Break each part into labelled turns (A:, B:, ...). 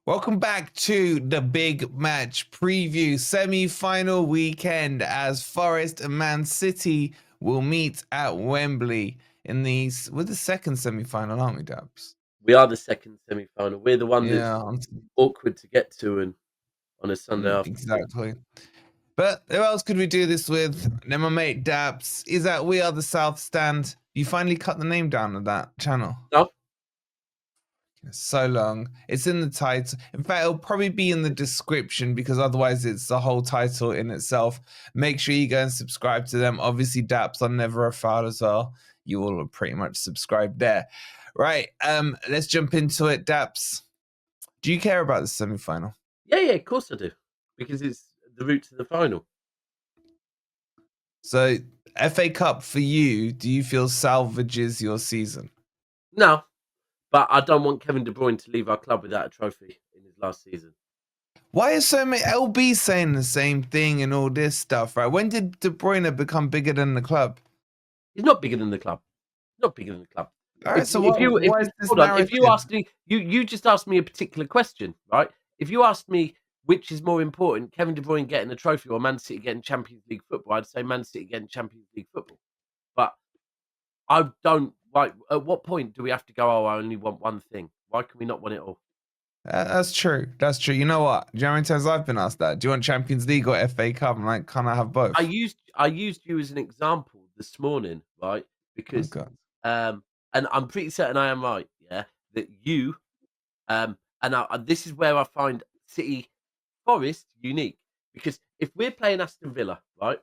A: Welcome back to the big match preview semi-final weekend as Forest and Man City will meet at Wembley we're the second semi-final, aren't we, Daps?
B: We are the second semi-final. We're the one that's
A: Yeah,
B: awkward to get to and on a Sunday afternoon.
A: exactly. But who else could we do this with? Then my mate Daps is at We Are the South Stand. You finally cut the name down of that channel.
B: No?
A: So long. It's in the title. In fact, it'll probably be in the description because otherwise it's the whole title in itself. Make sure you go and subscribe to them. Obviously, Daps on Never a Foul as well. You all are pretty much subscribed there. Right. Let's jump into it. Daps, do you care about the semi-final?
B: Yeah, of course I do. Because it's the route to the final.
A: So, FA Cup for you, do you feel salvages your season?
B: No. But I don't want Kevin De Bruyne to leave our club without a trophy in his last season.
A: Why is so many LB saying the same thing and all this stuff, right? When did De Bruyne become bigger than the club?
B: He's not bigger than the club. Not bigger than the club.
A: All right,
B: if you asked me, you just asked me a particular question, right? If you asked me which is more important, Kevin De Bruyne getting a trophy or Man City getting Champions League football, I'd say Man City getting Champions League football. But I don't. Like, at what point do we have to go? Oh, I only want one thing. Why can we not want it all?
A: That's true. That's true. You know what? Do you know how many times I've been asked that? Do you want Champions League or FA Cup? I'm like, can't I have both?
B: I used you as an example this morning, right? Because and I'm pretty certain I am right. Yeah, that you this is where I find City Forest unique, because if we're playing Aston Villa, right,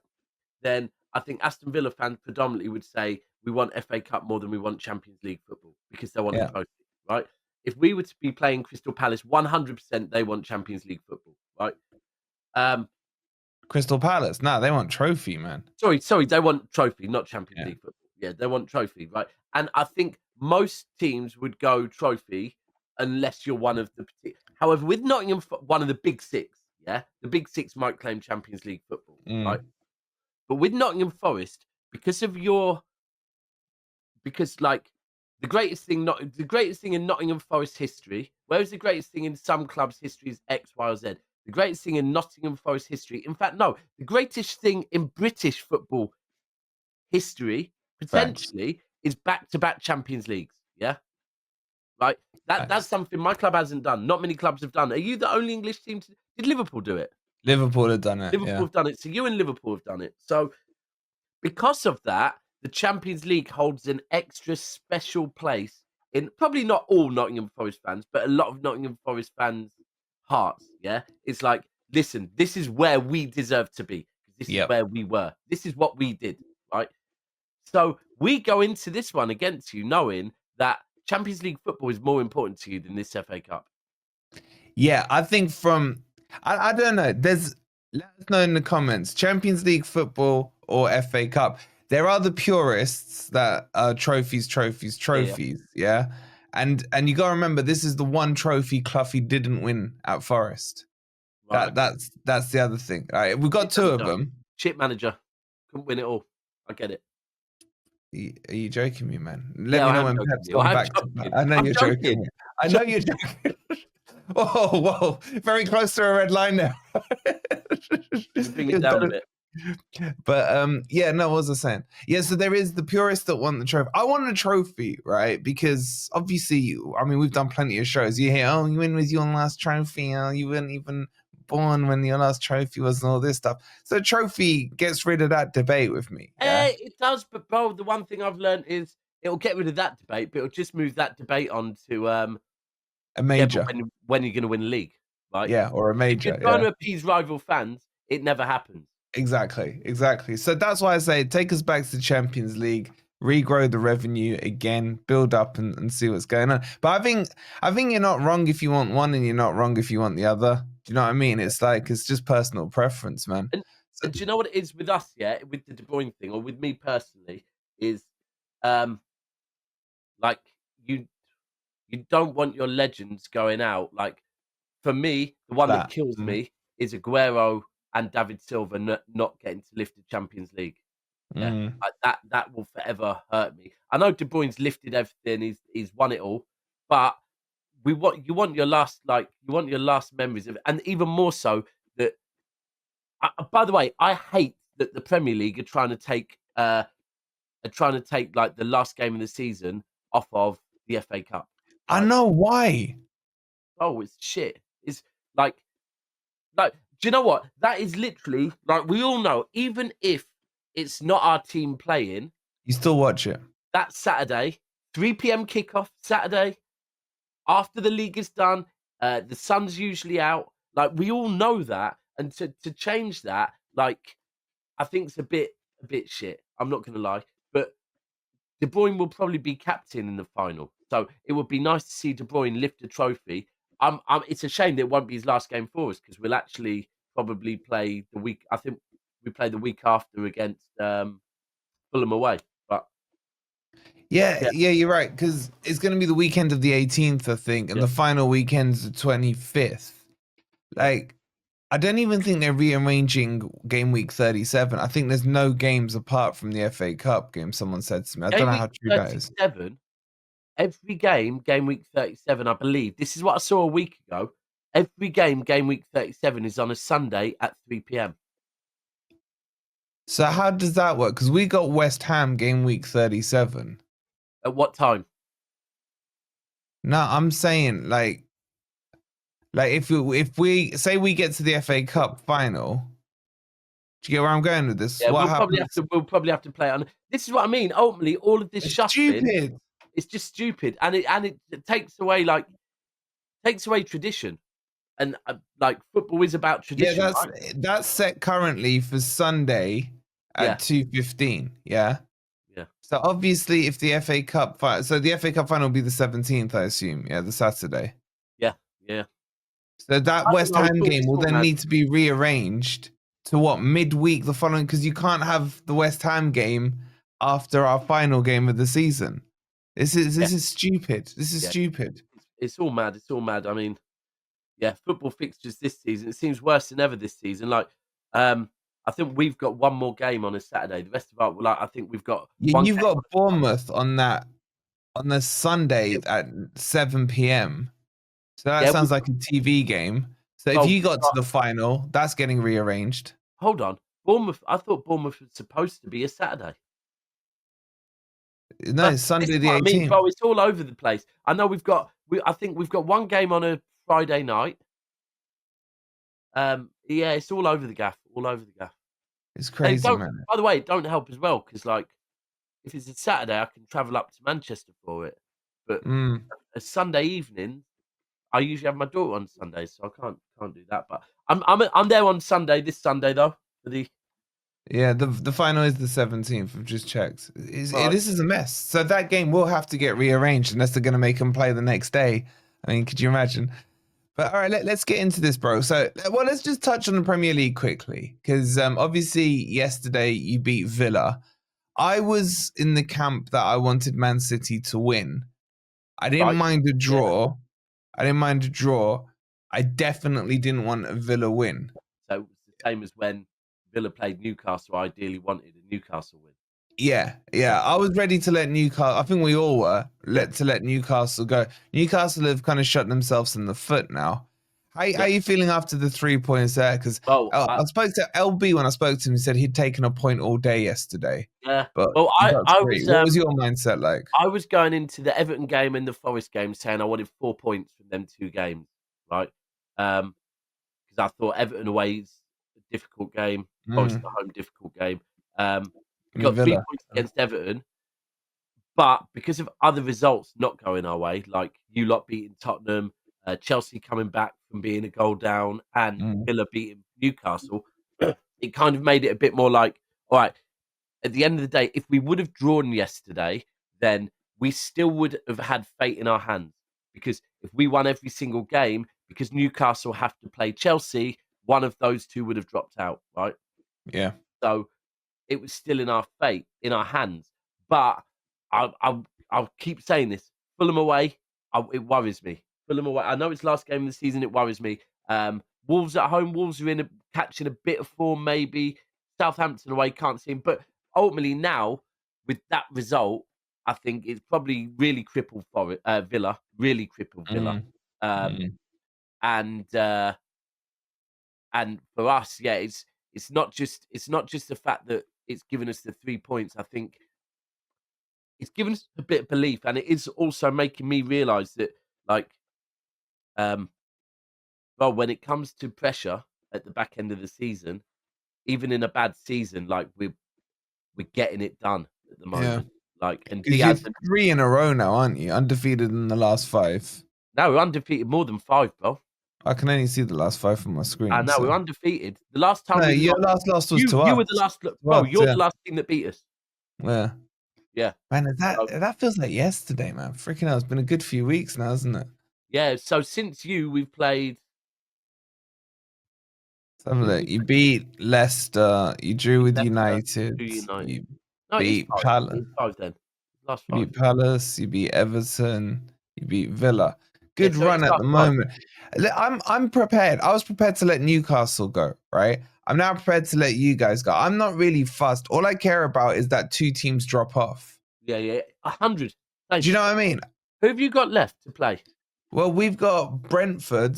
B: then I think Aston Villa fans predominantly would say we want FA Cup more than we want Champions League football because they want a trophy, right? If we were to be playing Crystal Palace, 100% they want Champions League football, right?
A: Crystal Palace, no, they want trophy, man.
B: Sorry, they want trophy, not Champions League football. Yeah, they want trophy, right? And I think most teams would go trophy unless you're one of the particular. However, with Nottingham, one of the big six, yeah, the big six might claim Champions League football, right? But with Nottingham Forest, because like the greatest thing in Nottingham Forest history, whereas the greatest thing in some clubs' history is X, Y, or Z. The greatest thing in Nottingham Forest history, in fact, no, the greatest thing in British football history potentially is back-to-back Champions Leagues. Yeah, right. That's something my club hasn't done. Not many clubs have done. Are you the only English team did Liverpool do it?
A: Liverpool have done it.
B: Liverpool have done it. So you and Liverpool have done it. So because of that, the Champions League holds an extra special place in probably not all Nottingham Forest fans, but a lot of Nottingham Forest fans' hearts. Yeah, it's like, listen, this is where we deserve to be. This is where we were. This is what we did, right? So we go into this one against you knowing that Champions League football is more important to you than this FA Cup.
A: Yeah, I think I don't know. Let us know in the comments, Champions League football or FA Cup. There are the purists that are trophies. Yeah. And you gotta remember, this is the one trophy Cloughie didn't win at Forest. Right. That's the other thing. All right, we've got two of them.
B: Chip manager couldn't win it all. I get it.
A: Are you joking me, man? Let me know when Pep's gone back to back. I know you're joking. I know you're joking. Whoa. Very close to a red line now.
B: Bring it down a bit.
A: But yeah, no, what was I saying? Yeah, so there is the purists that want the trophy. I want a trophy, right? Because obviously, I mean, we've done plenty of shows. You hear, oh, you win with your last trophy. Oh, you weren't even born when your last trophy was, and all this stuff. So trophy gets rid of that debate with me. Yeah?
B: It does, but bro, the one thing I've learned is it'll get rid of that debate, but it'll just move that debate on to
A: a major.
B: Yeah, when you're going to win a league, right?
A: Yeah, or a major.
B: If you're trying to appease rival fans, it never happens.
A: Exactly. So that's why I say take us back to the Champions League, regrow the revenue again, build up and see what's going on. But I think you're not wrong if you want one, and you're not wrong if you want the other. Do you know what I mean? It's like, it's just personal preference, man.
B: And do you know what it is with us, yeah, with the De Bruyne thing, or with me personally, is like you don't want your legends going out. Like, for me, the one that kills me is Aguero and David Silva not getting to lift the Champions League. Yeah, that will forever hurt me. I know De Bruyne's lifted everything, he's won it all, but you want your last memories of it, and even more so that. By the way, I hate that the Premier League are trying to take like the last game of the season off of the FA Cup.
A: Right? I know why.
B: Oh, it's shit. It's like, do you know what? That is literally like we all know. Even if it's not our team playing,
A: you still watch it.
B: That Saturday, 3 p.m. kickoff Saturday, after the league is done, the sun's usually out. Like we all know that, and to change that, like I think it's a bit shit. I'm not gonna lie, but De Bruyne will probably be captain in the final, so it would be nice to see De Bruyne lift a trophy. It's a shame that it won't be his last game for us because we'll actually probably play the week. I think we play the week after against Fulham away. But
A: yeah, you're right because it's going to be the weekend of the 18th, I think, and the final weekend's the 25th. Like, I don't even think they're rearranging game week 37. I think there's no games apart from the FA Cup game. Someone said to me, I don't know how true that is.
B: Every game week 37, I believe. This is what I saw a week ago. Every game week 37 is on a Sunday at 3 p.m.
A: So how does that work? Because we got West Ham game week 37.
B: At what time?
A: No, I'm saying like if we say we get to the FA Cup final, do you get where I'm going with this?
B: Yeah, we'll probably have to play it on. This is what I mean. Ultimately, all of this shuffling,
A: stupid.
B: It's just stupid, and it takes away tradition, and like football is about tradition.
A: Yeah, that's set currently for Sunday at 2:15. Yeah. So obviously, if the FA Cup so the FA Cup final will be the 17th, I assume. Yeah, the Saturday.
B: Yeah.
A: So that West Ham game will then need to be rearranged to midweek the following, because you can't have the West Ham game after our final game of the season. This is stupid. This is stupid.
B: It's all mad. It's all mad. I mean, football fixtures this season, it seems worse than ever this season. Like, I think we've got one more game on a Saturday. The rest of our, I think we've got.
A: You've got Bournemouth on the Sunday at 7 p.m. So that sounds like a TV game. So if you got to the final, that's getting rearranged.
B: Hold on, Bournemouth. I thought Bournemouth was supposed to be a Saturday.
A: No, it's Sunday the 18th. I mean,
B: bro, it's all over the place. I know I think we've got one game on a Friday night. It's all over the gaff. All over the gaff.
A: It's crazy, man.
B: By the way, it don't help as well because, like, if it's a Saturday, I can travel up to Manchester for it. But a Sunday evening, I usually have my daughter on Sundays, so I can't do that. But I'm there on Sunday. This Sunday though, for the.
A: Yeah, the final is the 17th. I've just checked. This is a mess. So that game will have to get rearranged unless they're going to make them play the next day. I mean, could you imagine? But all right, let's get into this, bro. So, let's just touch on the Premier League quickly because obviously yesterday you beat Villa. I was in the camp that I wanted Man City to win. I didn't mind a draw. I definitely didn't want a Villa win.
B: So it's the same as when Villa played Newcastle. I ideally wanted a Newcastle win.
A: Yeah. I was ready to let Newcastle. I think we all were to let Newcastle go. Newcastle have kind of shot themselves in the foot now. How are you feeling after the 3 points there? Because I spoke to LB when I spoke to him. He said he'd taken a point all day yesterday.
B: Yeah.
A: But
B: what
A: was your mindset like?
B: I was going into the Everton game and the Forest game saying I wanted 4 points from them two games, right? Because I thought Everton away is a difficult game, Forest at home difficult game. We got 3 points against Everton, but because of other results not going our way, like you lot beating Tottenham, Chelsea coming back from being a goal down, and Villa beating Newcastle, it kind of made it a bit more like, all right, at the end of the day, if we would have drawn yesterday, then we still would have had fate in our hands. Because if we won every single game, because Newcastle have to play Chelsea, one of those two would have dropped out, right?
A: Yeah.
B: So it was still in our fate, in our hands. But I'll keep saying this. Fulham away, it worries me. Fulham away. I know it's last game of the season. It worries me. Wolves at home. Wolves are catching a bit of form, maybe. Southampton away, can't see him. But ultimately now, with that result, I think it's probably really crippled for Villa, really crippled Villa. And for us, yeah, it's not just the fact that it's given us the 3 points. I think it's given us a bit of belief, and it is also making me realise that, like, well, when it comes to pressure at the back end of the season, even in a bad season, like we're getting it done at the moment. Like, and
A: because
B: Diaz,
A: you're 3 in a row now, aren't you? Undefeated in the last 5.
B: No, we're undefeated more than 5, bro.
A: I can only see the last 5 on my screen.
B: No, we're undefeated. The last time we
A: your
B: lost,
A: last was to
B: you
A: us.
B: were the last. Bro, you're the last team that beat us.
A: Yeah.
B: Yeah.
A: Man, that feels like yesterday, man. Freaking hell, it's been a good few weeks now, hasn't it?
B: Yeah, so since we've played.
A: Let's have a look. You beat Leicester. You drew with United.
B: You
A: beat Palace.
B: It's 5 then. Last 5.
A: You beat Palace. You beat Everton. You beat Villa. Good
B: so
A: run
B: it's
A: at the moment. I'm prepared. I was prepared to let Newcastle go, right? I'm now prepared to let you guys go. I'm not really fussed. All I care about is that 2 teams drop off.
B: Yeah, 100.
A: Do you know what I mean?
B: Who have you got left to play?
A: Well, we've got Brentford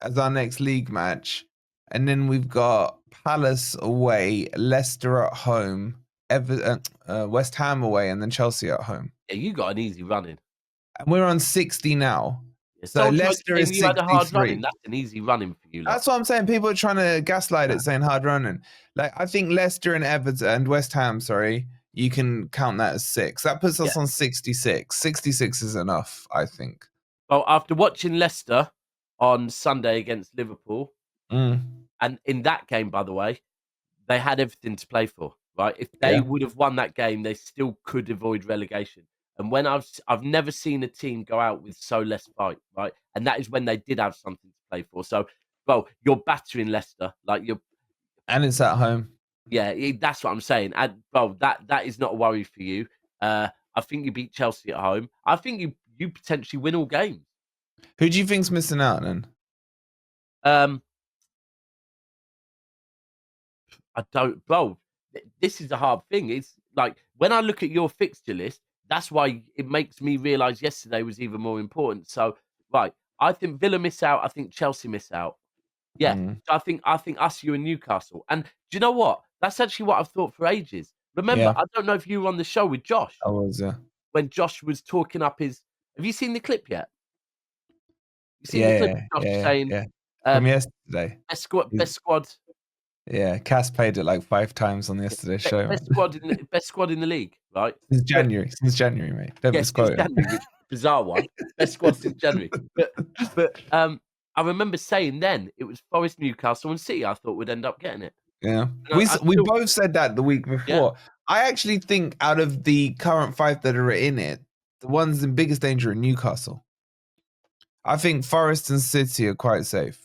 A: as our next league match, and then we've got Palace away, Leicester at home, West Ham away, and then Chelsea at home.
B: Yeah, you got an easy running.
A: And we're on 60 now.
B: Yeah,
A: so Leicester is 63.
B: You had a hard running. That's an easy running for you.
A: That's what I'm saying. People are trying to gaslight it, saying hard running. Like, I think Leicester and Everton and West Ham, you can count that as 6. That puts us on 66. 66 is enough, I think.
B: Well, after watching Leicester on Sunday against Liverpool, and in that game, by the way, they had everything to play for, right? If they would have won that game, they still could avoid relegation. And when I've never seen a team go out with so less fight, right? And that is when they did have something to play for. So, well, you're battering Leicester,
A: and it's at home.
B: Yeah, that's what I'm saying. And well, that is not a worry for you. I think you beat Chelsea at home. I think you potentially win all games.
A: Who do you think's missing out then?
B: I don't, bro. This is a hard thing. It's like when I look at your fixture list, that's why it makes me realise yesterday was even more important. So, right, I think Villa miss out. I think Chelsea miss out. Yeah, so I think us, you, and Newcastle. And do you know what? That's actually what I've thought for ages. Remember, I don't know if you were on the show with Josh.
A: I was, yeah.
B: When Josh was talking up his. Have you seen the clip yet? You seen the clip of Josh saying
A: from yesterday?
B: Best squad.
A: Yeah, Cass played it like 5 times on yesterday's show.
B: Best squad in the league, right?
A: Since January, mate. Don't misquote it.
B: January, bizarre one. Best squad since January. But I remember saying then it was Forest, Newcastle, and City. I thought would end up getting it.
A: Yeah, we both said that the week before. Yeah. I actually think out of the current 5 that are in it, the ones in biggest danger are Newcastle. I think Forest and City are quite safe.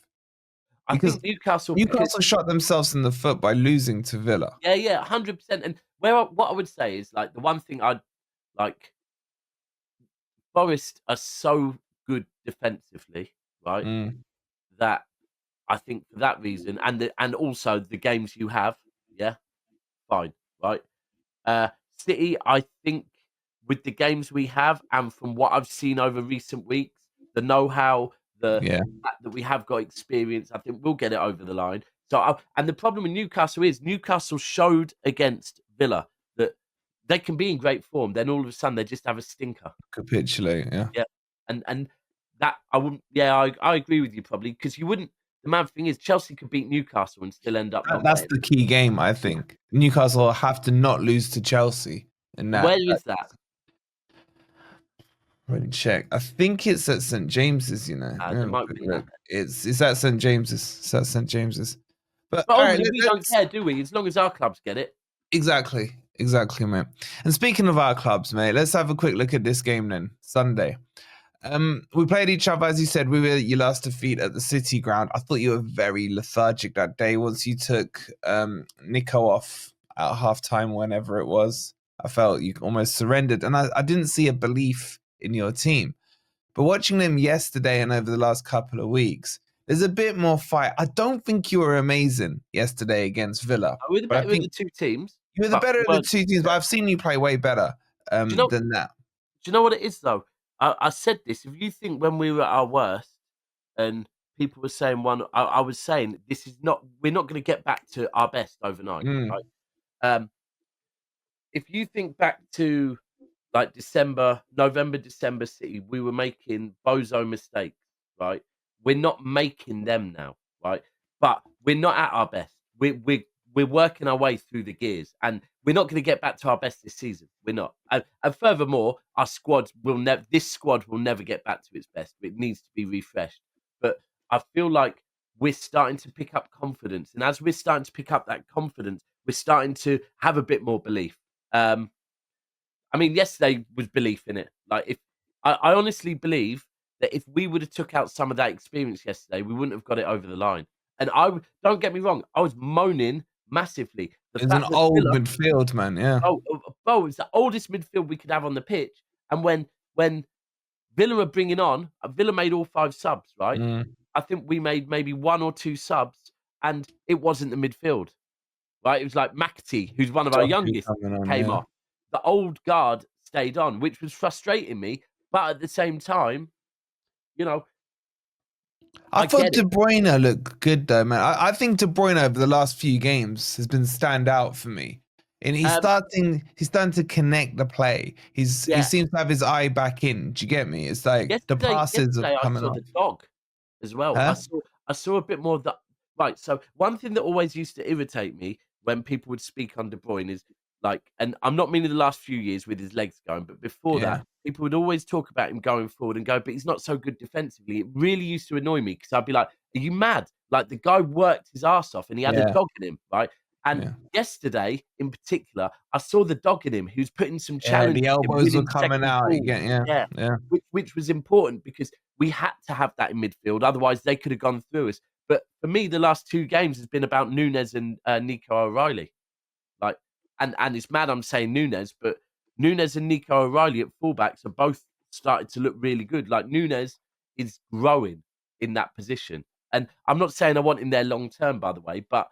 B: I think Newcastle
A: shot themselves in the foot by losing to Villa.
B: Yeah, 100%. And what I would say is, like, the one thing I'd like, Forest are so good defensively, right? That I think for that reason, and also the games you have, fine, right? City, I think with the games we have, and from what I've seen over recent weeks, the know-how, the fact that we have got experience, I think we'll get it over the line. So, and the problem with Newcastle is Newcastle showed against Villa that they can be in great form, then all of a sudden they just have a stinker.
A: Capitulate,
B: yeah, and that I wouldn't. Yeah, I agree with you probably because you wouldn't. The mad thing is Chelsea could beat Newcastle and still end up.
A: That's the key game, I think. Newcastle have to not lose to Chelsea.
B: Where is that?
A: Let me check. I think it's at St James's. You know, it's at St James's. It's at St James's. But
B: we don't care, do we? As long as our clubs get it.
A: Exactly, mate. And speaking of our clubs, mate, let's have a quick look at this game then. Sunday. We played each other, as you said. We were your last defeat at the City ground. I thought you were very lethargic that day. Once you took Nico off at halftime, whenever it was, I felt you almost surrendered, and I didn't see a belief in your team. But watching them yesterday and over the last couple of weeks, there's a bit more fight. I don't think you were amazing yesterday against Villa.
B: We're the better of the 2 teams.
A: You were the better of the 2 teams, but I've seen you play way better than that.
B: you know what it is though? I said this. If you think when we were at our worst, and people were saying I was saying this is not. We're not going to get back to our best overnight, right? Um, if you think back to like November, December City, we were making bozo mistakes, right? We're not making them now, right? But we're not at our best. We're working our way through the gears, and we're not going to get back to our best this season. We're not. And furthermore, our squad will never. This squad will never get back to its best. It needs to be refreshed. But I feel like we're starting to pick up confidence, and as we're starting to pick up that confidence, we're starting to have a bit more belief. I mean, yesterday was belief in it. Like, if I honestly believe that if we would have took out some of that experience yesterday, we wouldn't have got it over the line. And don't get me wrong, I was moaning massively. The
A: It's an
B: fact that
A: old
B: Villa,
A: midfield, man. Yeah.
B: it's the oldest midfield we could have on the pitch. And when Villa are bringing on, Villa made all 5 subs, right? I think we made maybe 1 or 2 subs, and it wasn't the midfield, right? It was like McAtee, who's one of our youngest, came off. The old guard stayed on, which was frustrating me. But at the same time, you know,
A: I thought De Bruyne looked good though, man. I think De Bruyne over the last few games has been stand out for me. And he's starting to connect the play. He seems to have his eye back in. Do you get me? It's like the passes are coming off.
B: I saw the dog as well.
A: Huh?
B: I saw a bit more of that. Right. So one thing that always used to irritate me when people would speak on De Bruyne is like, and I'm not meaning the last few years with his legs going, but before that, people would always talk about him going forward and go, but he's not so good defensively. It really used to annoy me because I'd be like, are you mad? Like, the guy worked his ass off and he had a dog in him, right? And yesterday, in particular, I saw the dog in him who's putting some challenge.
A: The elbows were coming out.
B: Which was important because we had to have that in midfield. Otherwise, they could have gone through us. But for me, the last 2 games has been about Nunes and Nico O'Reilly. Like, and it's mad I'm saying Nunes, but Nunes and Nico O'Reilly at fullbacks are both started to look really good. Like, Nunes is growing in that position. And I'm not saying I want him there long term, by the way, but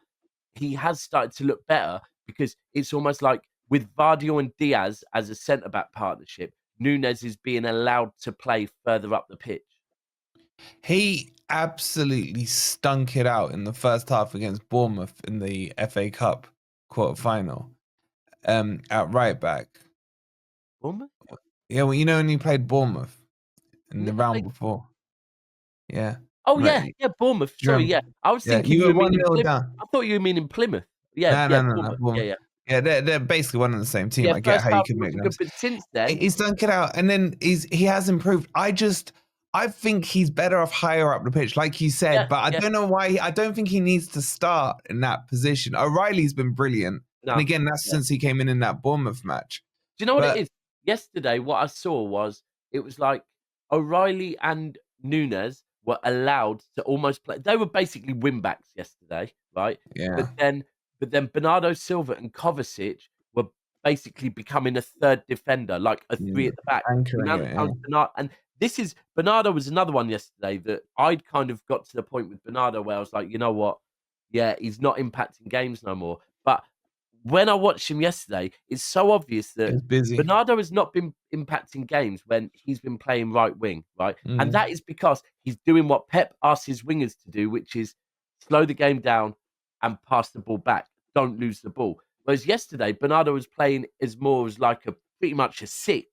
B: he has started to look better because it's almost like with Vardy and Diaz as a centre-back partnership, Nunes is being allowed to play further up the pitch.
A: He absolutely stunk it out in the first half against Bournemouth in the FA Cup quarter-final at right back.
B: Bournemouth?
A: Yeah, well, you know when he played Bournemouth in the round before? Yeah.
B: Oh, yeah, Bournemouth. Sorry, yeah. I was thinking
A: you
B: were
A: were
B: meaning
A: 1-0
B: Plymouth.
A: down.
B: I thought you were meaning Plymouth. Yeah,
A: No.
B: Bournemouth. Yeah.
A: They're basically one and the same team.
B: Yeah,
A: I get
B: first
A: how you
B: half
A: can make
B: wasn't
A: them.
B: good, but since then,
A: He's dunk it out, and then he has improved. I think he's better off higher up the pitch, like you said. But I don't know why. I don't think he needs to start in that position. O'Reilly's been brilliant, and again, that's since he came in that Bournemouth match.
B: Do you know what it is? Yesterday, what I saw was it was like O'Reilly and Nunes were allowed to almost play. They were basically wing backs yesterday, right?
A: Yeah.
B: But then Bernardo Silva and Kovacic were basically becoming a third defender, like a 3 at the back. And Bernardo was another one yesterday that I'd kind of got to the point with Bernardo where I was like, you know what? Yeah, he's not impacting games no more. But when I watched him yesterday, it's so obvious that Bernardo has not been impacting games when he's been playing right wing, right? And that is because he's doing what Pep asks his wingers to do, which is slow the game down and pass the ball back. Don't lose the ball. Whereas yesterday, Bernardo was playing as like pretty much a 6,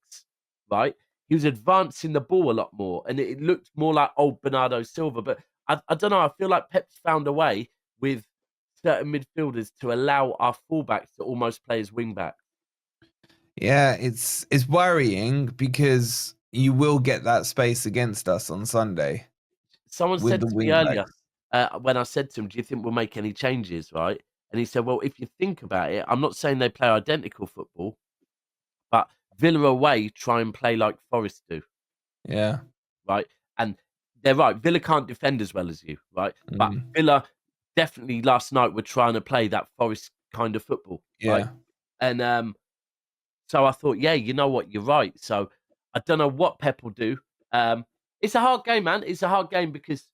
B: right? He was advancing the ball a lot more, and it looked more like old Bernardo Silva. But I don't know. I feel like Pep's found a way with certain midfielders to allow our fullbacks to almost play as wing backs.
A: Yeah, it's worrying because you will get that space against us on Sunday.
B: Someone said to me earlier when I said to him, "Do you think we'll make any changes?" Right, and he said, "Well, if you think about it, I'm not saying they play identical football, but Villa away try and play like Forest do."
A: Yeah.
B: Right, and they're right. Villa can't defend as well as you, right? But Villa definitely last night were trying to play that Forest kind of football.
A: Yeah.
B: Right? And so I thought, yeah, you know what, you're right. So I don't know what Pep will do. It's a hard game, man. It's a hard game because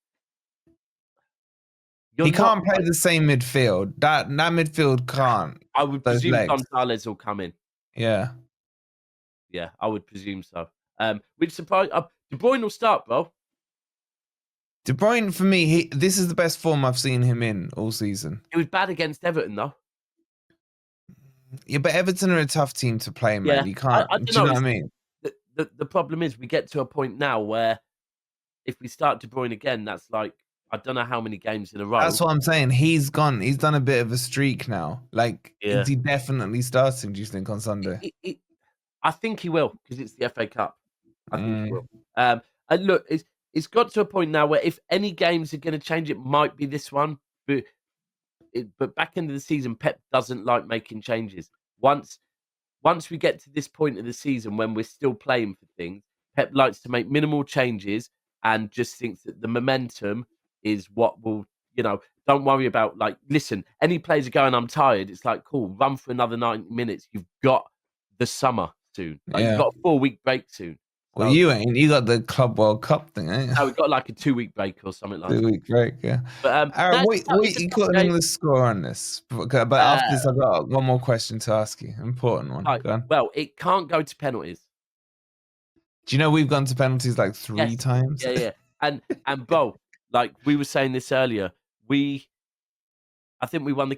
A: he can't play the same midfield. That midfield can't.
B: I would presume Gonzalez will come in.
A: Yeah.
B: Yeah, I would presume so. Which surprise De Bruyne will start, bro.
A: De Bruyne, for me, this is the best form I've seen him in all season.
B: It was bad against Everton, though.
A: Yeah, but Everton are a tough team to play, man.
B: Yeah,
A: You can't.
B: I
A: Do
B: don't
A: you
B: know.
A: know what I mean?
B: The problem is we get to a point now where if we start De Bruyne again, that's like I don't know how many games in a row.
A: That's what I'm saying. He's gone. He's done a bit of a streak now. Like,
B: Yeah.
A: is he definitely starting, do you think, on Sunday?
B: I think he will because it's the FA Cup. I think he will. And look, it's got to a point now where if any games are going to change, it might be this one. But back into the season, Pep doesn't like making changes. Once we get to this point of the season when we're still playing for things, Pep likes to make minimal changes and just thinks that the momentum is what will, don't worry about, like, listen, any players are going, I'm tired. It's like, cool, run for another 90 minutes. You've got the summer soon. Like, you've got a 4-week break soon.
A: Well, you ain't. You got the Club World Cup thing, ain't you?
B: No, we've got like a 2-week break or something like that.
A: 2-week break, yeah.
B: But
A: Aaron, wait, you calling the score on this? But after this, I've got one more question to ask you. Important one.
B: Right. Well, it can't go to penalties.
A: Do you know we've gone to penalties like 3 times?
B: Yeah. And bro, like we were saying this earlier, I think we won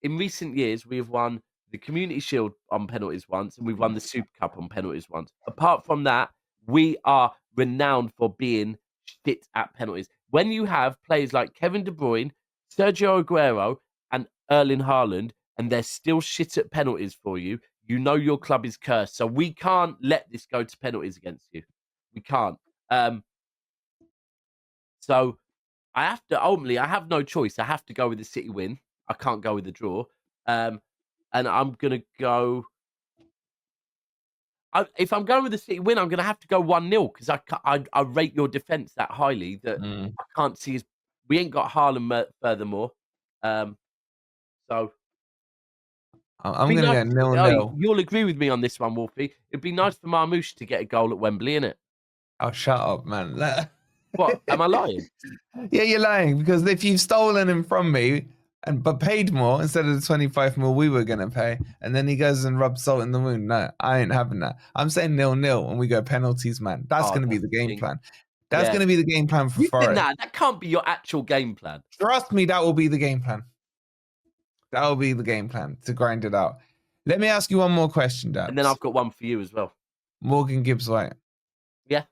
B: in recent years we have won the Community Shield on penalties once, and we've won the Super Cup on penalties once. Apart from that, we are renowned for being shit at penalties. When you have players like Kevin De Bruyne, Sergio Aguero, and Erling Haaland, and they're still shit at penalties for you, you know your club is cursed. So we can't let this go to penalties against you. We can't. So I have no choice. I have to go with the City win. I can't go with the draw. And I'm going to go... if I'm going with the City win, I'm going to have to go 1-0 because I rate your defence that highly that I can't see... We ain't got Haaland furthermore. So...
A: I'm going to go 0-0.
B: You'll agree with me on this one, Wolfie. It'd be nice for Marmoush to get a goal at Wembley, innit?
A: Oh, shut up, man.
B: What? Am I lying?
A: Yeah, you're lying because if you've stolen him from me but paid more instead of the 25 mil we were going to pay, and then he goes and rubs salt in the wound, no, I ain't having that. I'm saying 0-0 and we go penalties, man. That's going to be the game plan. That's going to be the game plan for Forest.
B: That can't be your actual game plan.
A: Trust me, that will be the game plan. That will be the game plan to grind it out. Let me ask you one more question, Daps.
B: And then I've got one for you as well.
A: Morgan Gibbs-White.
B: Yeah.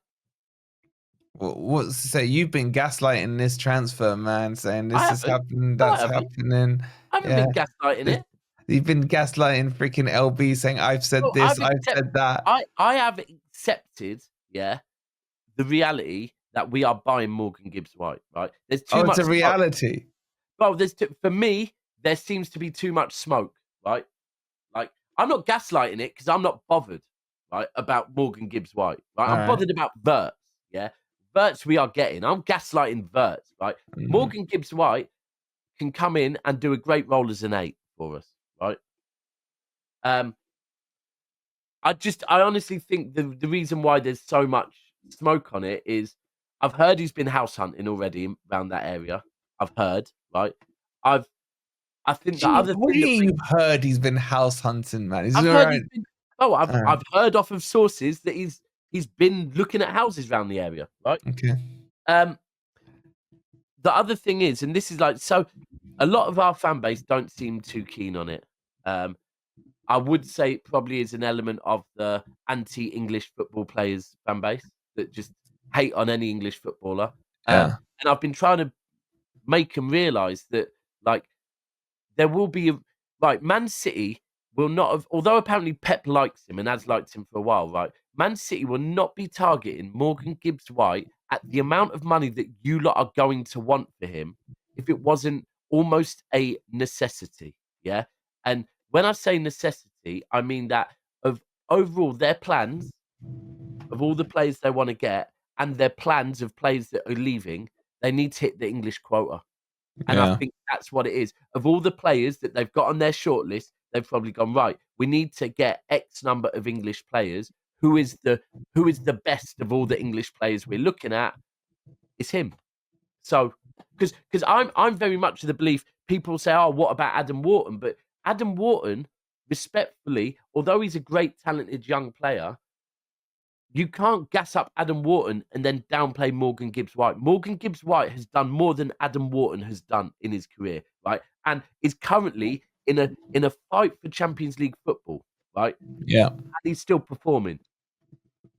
A: What's to say? You've been gaslighting this transfer, man, saying this is happening, that's happening.
B: I haven't been gaslighting it.
A: You've been gaslighting freaking LB saying, I've said this, I've said that.
B: I have accepted, the reality that we are buying Morgan Gibbs-White, right? There's too much.
A: It's a reality.
B: Well, for me, there seems to be too much smoke, right? Like, I'm not gaslighting it because I'm not bothered, right, about Morgan Gibbs-White, right? I'm bothered about Wirtz, yeah? Wirtz we are getting. I'm gaslighting Wirtz, right? Morgan Gibbs-White can come in and do a great role as an 8 for us, right? I honestly think the reason why there's so much smoke on it is I've heard he's been house hunting already around that area. I've heard, right? I think the other
A: what
B: thing
A: do you've heard he's been house hunting, man?
B: I've heard off of sources that he's been looking at houses around the area, right?
A: Okay.
B: The other thing is, and this is like, so a lot of our fan base don't seem too keen on it. I would say it probably is an element of the anti-English football players fan base that just hate on any English footballer. And I've been trying to make them realise that, like, there will be Man City will not have, although apparently Pep likes him and has liked him for a while, right? Man City will not be targeting Morgan Gibbs-White at the amount of money that you lot are going to want for him if it wasn't almost a necessity, yeah? And when I say necessity, I mean that of overall their plans of all the players they want to get and their plans of players that are leaving, they need to hit the English quota. And I think that's what it is. Of all the players that they've got on their shortlist, they've probably gone, right, we need to get X number of English players. Who is the best of all the English players we're looking at? It's him. So, because I'm very much of the belief, people say, oh, what about Adam Wharton? But Adam Wharton, respectfully, although he's a great, talented young player, you can't gas up Adam Wharton and then downplay Morgan Gibbs-White. Morgan Gibbs-White has done more than Adam Wharton has done in his career, right? And is currently in a fight for Champions League football, right?
A: Yeah.
B: And he's still performing.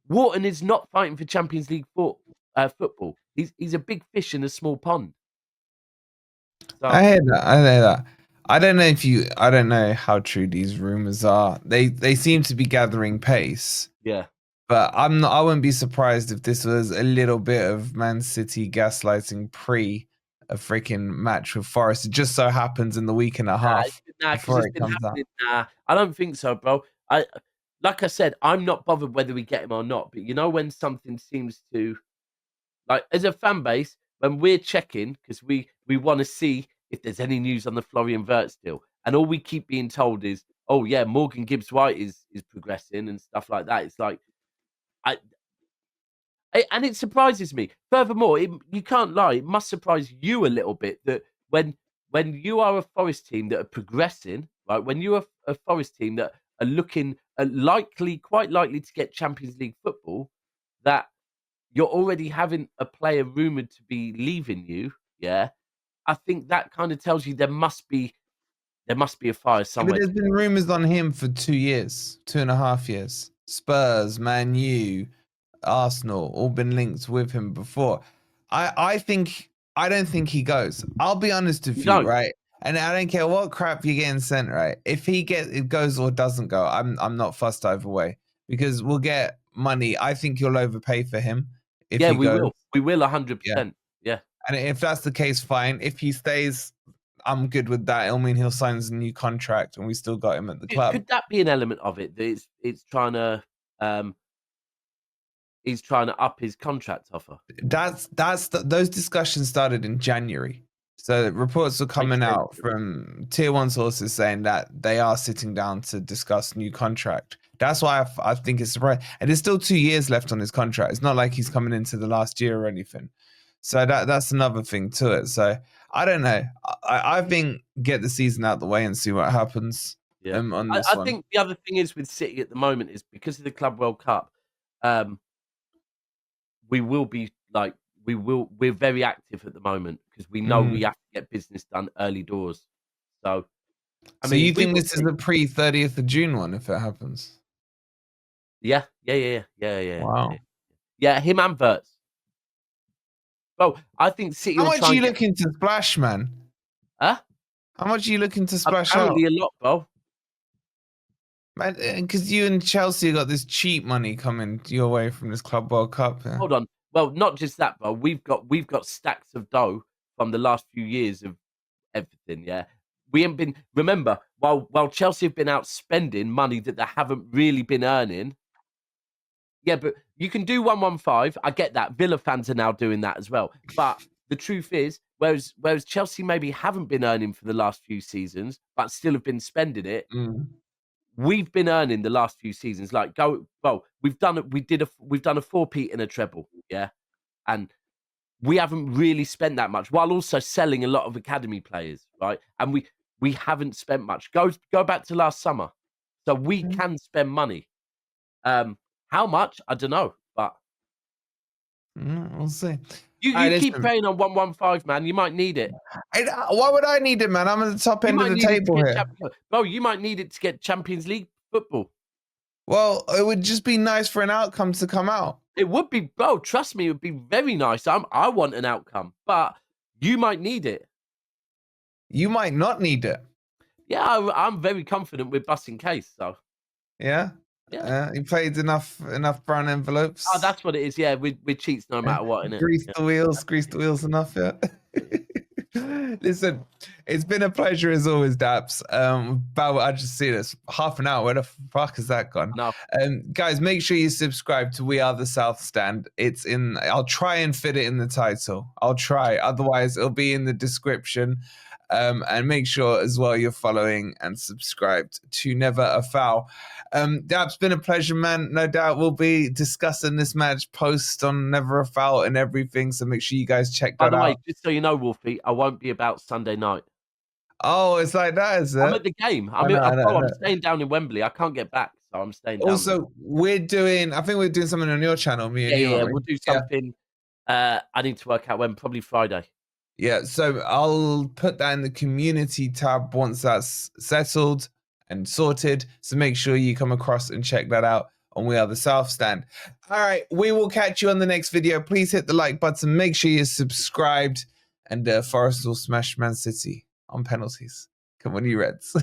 B: Wharton is not fighting for Champions League football. He's a big fish in a small pond. So,
A: I hear that. I hear that. I don't know how true these rumors are. They seem to be gathering pace.
B: yeah.
A: But I wouldn't be surprised if this was a little bit of Man City gaslighting pre a freaking match with Forest. It just so happens in the week and a half
B: Because
A: before
B: it's
A: it
B: been
A: comes out.
B: happening. I don't think so, bro. Like I said, I'm not bothered whether we get him or not. But you know when something seems to, like, as a fan base, when we're checking because we want to see if there's any news on the Florian Wirtz deal, and all we keep being told is, oh yeah, Morgan Gibbs-White is progressing and stuff like that. It's like, and it surprises me. Furthermore, you can't lie. It must surprise you a little bit that when you are a Forest team that are progressing, right? When you are a Forest team that are looking quite likely to get Champions League football, that you're already having a player rumored to be leaving you. Yeah, I think that kind of tells you there must be a fire
A: Yeah, but
B: somewhere.
A: there's been rumors on him for 2 years, 2.5 years. Spurs, Man U, Arsenal, all been linked with him before. I don't think he goes. I'll be honest with
B: You
A: you,
B: don't.
A: right? And I don't care what crap you're getting sent, right? If it goes or doesn't go, I'm not fussed either way because we'll get money. I think you'll overpay for him if
B: Yeah,
A: he
B: we
A: goes.
B: will. We will
A: Yeah.
B: 100%. Yeah.
A: And if that's the case, fine. If he stays, I'm good with that. It'll mean he'll sign a new contract and we still got him at the club.
B: Could that be an element of it? That it's trying to he's trying to up his contract offer.
A: Those discussions started in January. So reports are coming out from tier 1 sources saying that they are sitting down to discuss new contract. That's why I think it's surprising. And there's still 2 years left on his contract. It's not like he's coming into the last year or anything. So that's another thing to it. So I don't know. I think get the season out the way and see what happens.
B: Yeah.
A: On this one.
B: I think the other thing is with City at the moment is because of the Club World Cup, we will be like we're very active at the moment because we know we have to get business done early doors. So
A: I mean, you think this is a pre 30th of June one if it happens?
B: Yeah.
A: Wow.
B: Yeah, him and Wirtz. Bro, I think City.
A: How much are you looking to splash, man?
B: Huh?
A: How much are you looking to splash
B: Apparently
A: out?
B: a lot, bro.
A: Man, because you and Chelsea got this cheap money coming your way from this Club World Cup. Yeah.
B: Hold on. Well, not just that, bro. We've got stacks of dough from the last few years of everything. Yeah, we haven't been. Remember, while Chelsea have been out spending money that they haven't really been earning. Yeah, but you can do 115. I get that. Villa fans are now doing that as well. But the truth is, whereas Chelsea maybe haven't been earning for the last few seasons, but still have been spending it. We've been earning the last few seasons. Like, we've done a 4-peat and a treble, yeah, and we haven't really spent that much, while also selling a lot of academy players, right? And we haven't spent much. Go back to last summer, so we can spend money. How much? I don't know, but
A: we'll see.
B: You keep praying on 115, man. You might need it.
A: Why would I need it, man? I'm at the top end of the table here.
B: Bro, you might need it to get Champions League football.
A: Well, it would just be nice for an outcome to come out.
B: It would be, bro. Trust me, it would be very nice. I want an outcome, but you might need it.
A: You might not need it.
B: Yeah, I'm very confident with busting case. So,
A: yeah. You played enough brown envelopes.
B: Oh, that's what it is. Yeah, we cheats no matter what. Innit?
A: Grease the wheels enough. Yeah. Listen, it's been a pleasure as always, Daps. I just see this half an hour. Where the fuck has that gone?
B: No.
A: Guys, make sure you subscribe to We Are the South Stand. It's in. I'll try and fit it in the title. I'll try. Otherwise, it'll be in the description. And make sure as well you're following and subscribed to Never a Foul. Daps, been a pleasure, man. No doubt we'll be discussing this match post on Never a Foul and everything. So make sure you guys check that out. By the way,
B: just so you know, Wolfie, I won't be about Sunday night.
A: Oh, it's like that, is it?
B: I'm at the game. I'm staying down in Wembley. I can't get back. So I'm staying down there.
A: Also, I think we're doing something on your channel, me and you.
B: Yeah, we'll do something. I need to work out when, probably Friday.
A: Yeah, so I'll put that in the community tab once that's settled and sorted. So make sure you come across and check that out on We Are the South Stand. All right, we will catch you on the next video. Please hit the like button. Make sure you're subscribed. And Forest will smash Man City on penalties. Come on, you Reds.